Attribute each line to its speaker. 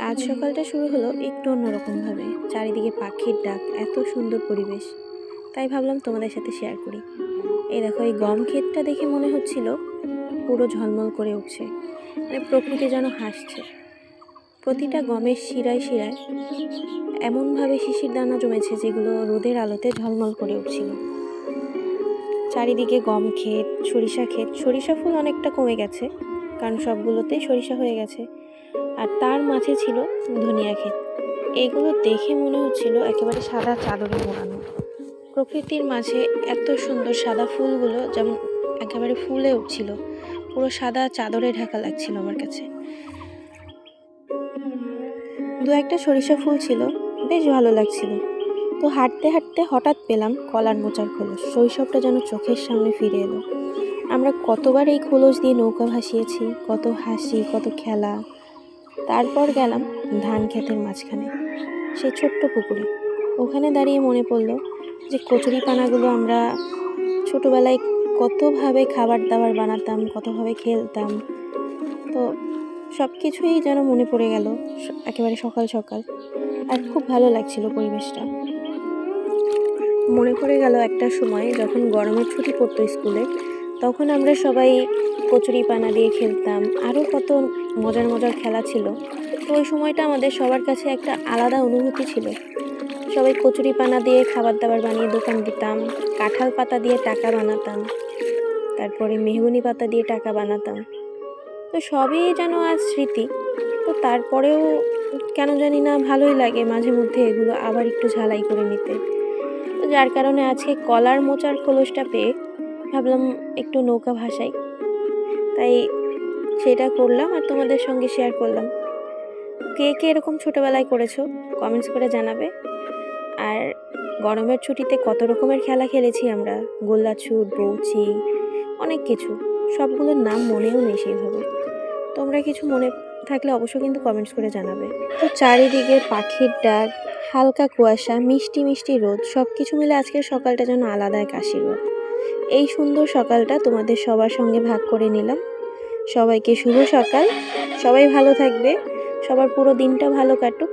Speaker 1: আজ সকালটা শুরু হলো একটু অন্যরকমভাবে। চারিদিকে পাখির ডাক, এত সুন্দর পরিবেশ। তাই ভাবলাম তোমাদের সাথে শেয়ার করি। এই দেখো, এই গম ক্ষেতটা দেখে মনে হচ্ছিল পুরো ঝলমল করে উঠছে, মানে প্রকৃতি যেন হাসছে। প্রতিটা গমের শিরায় শিরায় এমনভাবে শিশির দানা জমেছে যেগুলো রোদের আলোতে ঝলমল করে উঠছিল। চারিদিকে গম ক্ষেত, সরিষা ক্ষেত। সরিষা ফুল অনেকটা কমে গেছে, কারণ সবগুলোতেই সরিষা হয়ে গেছে। আর তার মাঝে ছিল ধনিয়া ক্ষেত। এগুলো দেখে মনে হচ্ছিল একেবারে সাদা চাদরে মোড়ানো। প্রকৃতির মাঝে এত সুন্দর সাদা ফুলগুলো যেমন একেবারে ফুলে উঠছিল, পুরো সাদা চাদরে ঢাকা লাগছিল আমার কাছে। দু একটা সরিষা ফুল ছিল, বেশ ভালো লাগছিল। তো হাঁটতে হাঁটতে হঠাৎ পেলাম কলার মোচার খোলস। শৈশবটা যেন চোখের সামনে ফিরে এলো। আমরা কতবার এই খোলস দিয়ে নৌকা ভাসিয়েছি, কত হাসি, কত খেলা। তারপর গেলাম ধান ক্ষেতের মাঝখানে, সেই ছোট্ট পুকুরে। ওখানে দাঁড়িয়ে মনে পড়লো যে কচুরি পানাগুলো আমরা ছোটোবেলায় কতভাবে খাবার দাবার বানাতাম, কতভাবে খেলতাম। তো সব কিছুই যেন মনে পড়ে গেল একেবারে সকাল সকাল। আর খুব ভালো লাগছিল পরিবেশটা। মনে পড়ে গেল একটা সময় যখন গরমের ছুটি পড়তো স্কুলে, তখন আমরা সবাই কচুরি পানা দিয়ে খেলতাম, আরও কত মজার মজার খেলা ছিল। তো ওই সময়টা আমাদের সবার কাছে একটা আলাদা অনুভূতি ছিল। সবাই কচুরি পানা দিয়ে খাবার দাবার বানিয়ে দোকান দিতাম, কাঁঠাল পাতা দিয়ে টাকা বানাতাম, তারপরে মেহগনি পাতা দিয়ে টাকা বানাতাম। তো সবই যেন আজ স্মৃতি। তো তারপরেও কেন জানি না ভালোই লাগে মাঝে মধ্যে এগুলো আবার একটু ঝালাই করে নিতে। তো যার কারণে আজকে কলার মোচার খোলসটা পেয়ে ভাবলাম একটু নৌকা ভাসাই, তাই সেটা করলাম আর তোমাদের সঙ্গে শেয়ার করলাম। কে কে এরকম ছোটোবেলায় করেছো কমেন্টস করে জানাবে। আর গরমের ছুটিতে কত রকমের খেলা খেলেছি আমরা, গোল্লাছুট, বউচি, অনেক কিছু। সবগুলোর নাম মনেও নেই সেইভাবে। তোমরা কিছু মনে থাকলে অবশ্যই কিন্তু কমেন্টস করে জানাবে। তো চারিদিকে পাখির ডাক, হালকা কুয়াশা, মিষ্টি মিষ্টি রোদ, সব কিছু মিলে আজকের সকালটা যেন আলাদা এক আশীর্বাদ। এই সুন্দর সকালটা তোমাদের সবার সঙ্গে ভাগ করে নিলাম। সবাইকে শুভ সকাল। সবাই ভালো থাকবে, সবার পুরো দিনটা ভালো কাটুক।